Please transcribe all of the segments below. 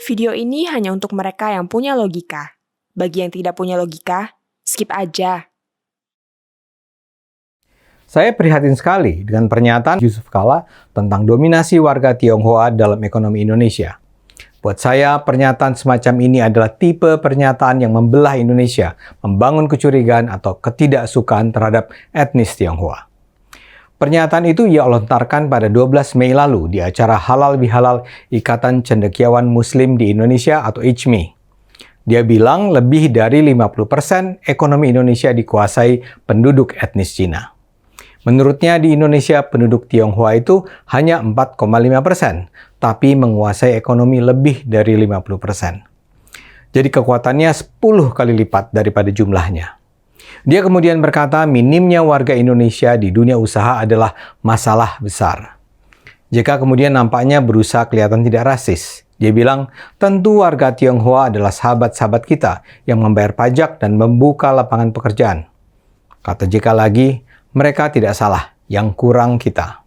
Video ini hanya untuk mereka yang punya logika. Bagi yang tidak punya logika, skip aja. Saya prihatin sekali dengan pernyataan Yusuf Kala tentang dominasi warga Tionghoa dalam ekonomi Indonesia. Buat saya, pernyataan semacam ini adalah tipe pernyataan yang membelah Indonesia, membangun kecurigaan atau ketidaksukaan terhadap etnis Tionghoa. Pernyataan itu ia lontarkan pada 12 Mei lalu di acara Halal Bihalal Ikatan Cendekiawan Muslim di Indonesia atau ICMI. Dia bilang lebih dari 50% ekonomi Indonesia dikuasai penduduk etnis Cina. Menurutnya di Indonesia penduduk Tionghoa itu hanya 4,5%, tapi menguasai ekonomi lebih dari 50%. Jadi kekuatannya 10 kali lipat daripada jumlahnya. Dia kemudian berkata minimnya warga Indonesia di dunia usaha adalah masalah besar. JK kemudian nampaknya berusaha kelihatan tidak rasis. Dia bilang, tentu warga Tionghoa adalah sahabat-sahabat kita yang membayar pajak dan membuka lapangan pekerjaan. Kata JK lagi, mereka tidak salah, yang kurang kita.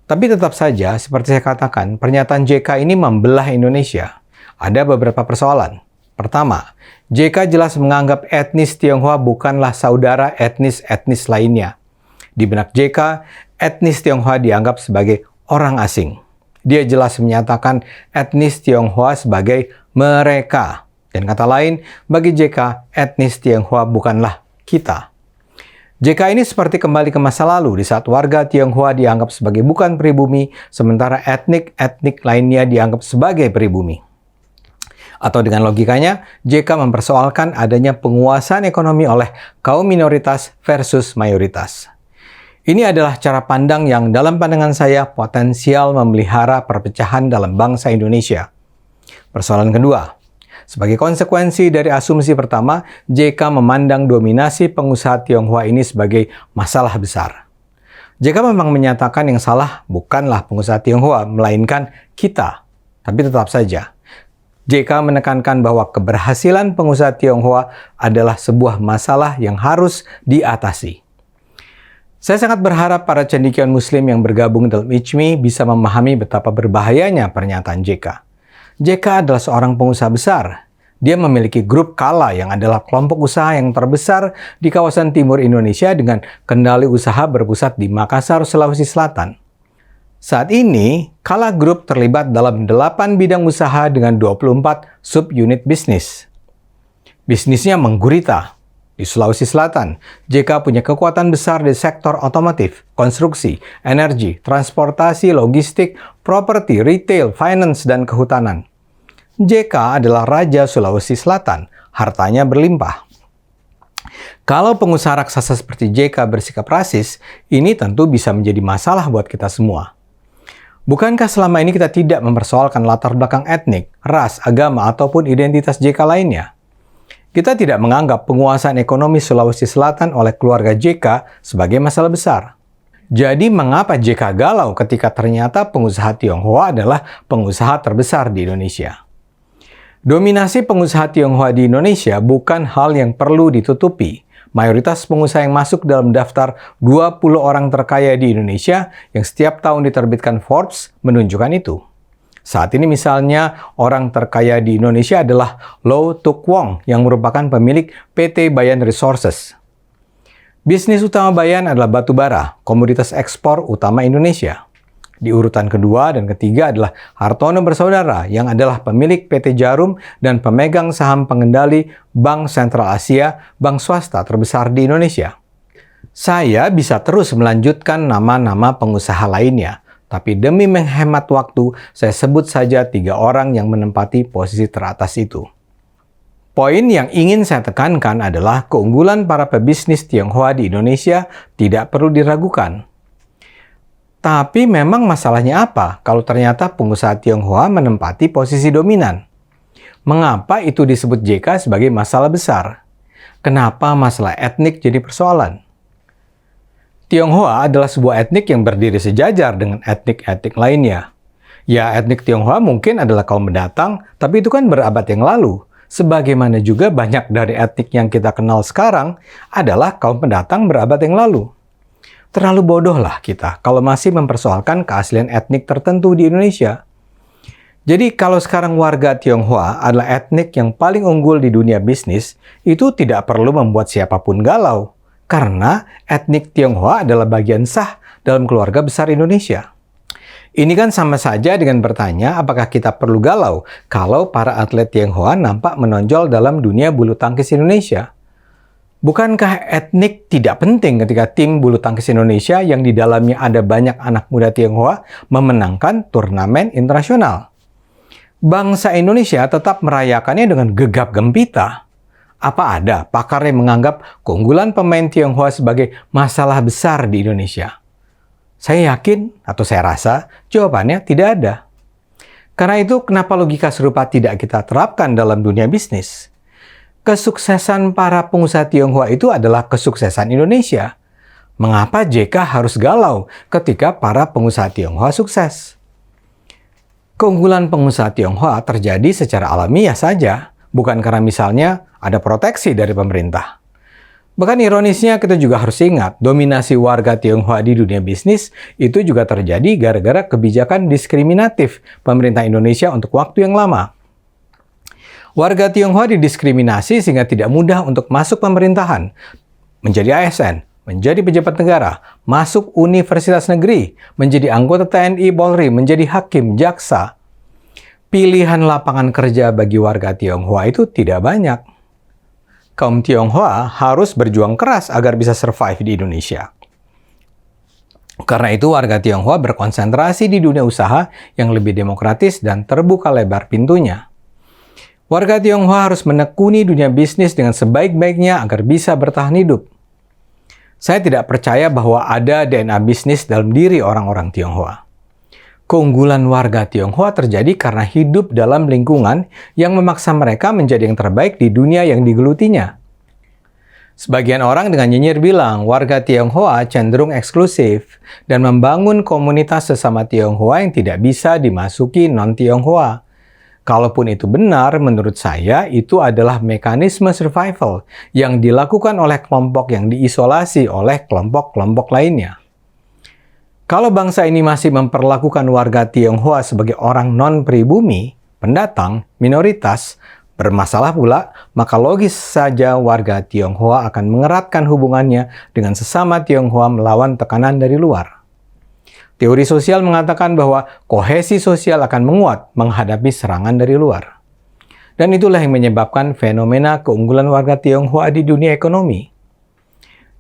Tapi tetap saja, seperti saya katakan, pernyataan JK ini membelah Indonesia. Ada beberapa persoalan. Pertama, JK jelas menganggap etnis Tionghoa bukanlah saudara etnis-etnis lainnya. Di benak JK, etnis Tionghoa dianggap sebagai orang asing. Dia jelas menyatakan etnis Tionghoa sebagai mereka. Dan kata lain, bagi JK, etnis Tionghoa bukanlah kita. JK ini seperti kembali ke masa lalu di saat warga Tionghoa dianggap sebagai bukan pribumi, sementara etnik-etnik lainnya dianggap sebagai pribumi. Atau dengan logikanya, JK mempersoalkan adanya penguasaan ekonomi oleh kaum minoritas versus mayoritas. Ini adalah cara pandang yang dalam pandangan saya potensial memelihara perpecahan dalam bangsa Indonesia. Persoalan kedua, sebagai konsekuensi dari asumsi pertama, JK memandang dominasi pengusaha Tionghoa ini sebagai masalah besar. JK memang menyatakan yang salah bukanlah pengusaha Tionghoa, melainkan kita. Tapi tetap saja, JK menekankan bahwa keberhasilan pengusaha Tionghoa adalah sebuah masalah yang harus diatasi. Saya sangat berharap para cendekiawan Muslim yang bergabung dalam ICMI bisa memahami betapa berbahayanya pernyataan JK. JK adalah seorang pengusaha besar. Dia memiliki grup Kala yang adalah kelompok usaha yang terbesar di kawasan timur Indonesia dengan kendali usaha berpusat di Makassar, Sulawesi Selatan. Saat ini, Kala Group terlibat dalam 8 bidang usaha dengan 24 sub-unit bisnis. Bisnisnya menggurita. Di Sulawesi Selatan, JK punya kekuatan besar di sektor otomotif, konstruksi, energi, transportasi, logistik, properti, retail, finance, dan kehutanan. JK adalah Raja Sulawesi Selatan, hartanya berlimpah. Kalau pengusaha raksasa seperti JK bersikap rasis, ini tentu bisa menjadi masalah buat kita semua. Bukankah selama ini kita tidak mempersoalkan latar belakang etnik, ras, agama, ataupun identitas JK lainnya? Kita tidak menganggap penguasaan ekonomi Sulawesi Selatan oleh keluarga JK sebagai masalah besar. Jadi mengapa JK galau ketika ternyata pengusaha Tionghoa adalah pengusaha terbesar di Indonesia? Dominasi pengusaha Tionghoa di Indonesia bukan hal yang perlu ditutupi. Mayoritas pengusaha yang masuk dalam daftar 20 orang terkaya di Indonesia yang setiap tahun diterbitkan Forbes menunjukkan itu. Saat ini misalnya orang terkaya di Indonesia adalah Low Tuk Wong yang merupakan pemilik PT Bayan Resources. Bisnis utama Bayan adalah batu bara, komoditas ekspor utama Indonesia. Di urutan kedua dan ketiga adalah Hartono Bersaudara yang adalah pemilik PT Jarum dan pemegang saham pengendali Bank Sentral Asia, bank swasta terbesar di Indonesia. Saya bisa terus melanjutkan nama-nama pengusaha lainnya, tapi demi menghemat waktu, saya sebut saja 3 orang yang menempati posisi teratas itu. Poin yang ingin saya tekankan adalah keunggulan para pebisnis Tionghoa di Indonesia tidak perlu diragukan. Tapi memang masalahnya apa kalau ternyata pengusaha Tionghoa menempati posisi dominan? Mengapa itu disebut JK sebagai masalah besar? Kenapa masalah etnik jadi persoalan? Tionghoa adalah sebuah etnik yang berdiri sejajar dengan etnik-etnik lainnya. Ya, etnik Tionghoa mungkin adalah kaum pendatang, tapi itu kan berabad yang lalu. Sebagaimana juga banyak dari etnik yang kita kenal sekarang adalah kaum pendatang berabad yang lalu. Terlalu bodohlah kita kalau masih mempersoalkan keaslian etnik tertentu di Indonesia. Jadi kalau sekarang warga Tionghoa adalah etnik yang paling unggul di dunia bisnis, itu tidak perlu membuat siapapun galau. Karena etnik Tionghoa adalah bagian sah dalam keluarga besar Indonesia. Ini kan sama saja dengan bertanya apakah kita perlu galau kalau para atlet Tionghoa nampak menonjol dalam dunia bulu tangkis Indonesia. Bukankah etnik tidak penting ketika tim bulu tangkis Indonesia yang di dalamnya ada banyak anak muda Tionghoa memenangkan turnamen internasional? Bangsa Indonesia tetap merayakannya dengan gegap gempita. Apa ada pakar yang menganggap keunggulan pemain Tionghoa sebagai masalah besar di Indonesia? Saya yakin atau saya rasa jawabannya tidak ada. Karena itu kenapa logika serupa tidak kita terapkan dalam dunia bisnis? Kesuksesan para pengusaha Tionghoa itu adalah kesuksesan Indonesia. Mengapa JK harus galau ketika para pengusaha Tionghoa sukses? Keunggulan pengusaha Tionghoa terjadi secara alamiah saja, bukan karena misalnya ada proteksi dari pemerintah. Bahkan ironisnya kita juga harus ingat, dominasi warga Tionghoa di dunia bisnis itu juga terjadi gara-gara kebijakan diskriminatif pemerintah Indonesia untuk waktu yang lama. Warga Tionghoa didiskriminasi sehingga tidak mudah untuk masuk pemerintahan, menjadi ASN, menjadi pejabat negara, masuk universitas negeri, menjadi anggota TNI Polri, menjadi hakim, jaksa. Pilihan lapangan kerja bagi warga Tionghoa itu tidak banyak. Kaum Tionghoa harus berjuang keras agar bisa survive di Indonesia. Karena itu warga Tionghoa berkonsentrasi di dunia usaha yang lebih demokratis dan terbuka lebar pintunya. Warga Tionghoa harus menekuni dunia bisnis dengan sebaik-baiknya agar bisa bertahan hidup. Saya tidak percaya bahwa ada DNA bisnis dalam diri orang-orang Tionghoa. Keunggulan warga Tionghoa terjadi karena hidup dalam lingkungan yang memaksa mereka menjadi yang terbaik di dunia yang digelutinya. Sebagian orang dengan nyinyir bilang warga Tionghoa cenderung eksklusif dan membangun komunitas sesama Tionghoa yang tidak bisa dimasuki non-Tionghoa. Kalaupun itu benar, menurut saya itu adalah mekanisme survival yang dilakukan oleh kelompok yang diisolasi oleh kelompok-kelompok lainnya. Kalau bangsa ini masih memperlakukan warga Tionghoa sebagai orang non-pribumi, pendatang, minoritas, bermasalah pula, maka logis saja warga Tionghoa akan mengeratkan hubungannya dengan sesama Tionghoa melawan tekanan dari luar. Teori sosial mengatakan bahwa kohesi sosial akan menguat menghadapi serangan dari luar. Dan itulah yang menyebabkan fenomena keunggulan warga Tionghoa di dunia ekonomi.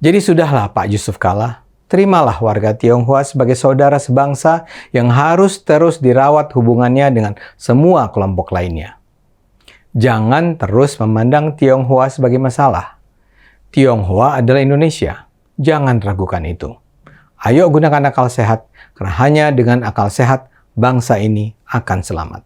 Jadi sudahlah Pak Yusuf Kalla, terimalah warga Tionghoa sebagai saudara sebangsa yang harus terus dirawat hubungannya dengan semua kelompok lainnya. Jangan terus memandang Tionghoa sebagai masalah. Tionghoa adalah Indonesia. Jangan ragukan itu. Ayo gunakan akal sehat, karena hanya dengan akal sehat bangsa ini akan selamat.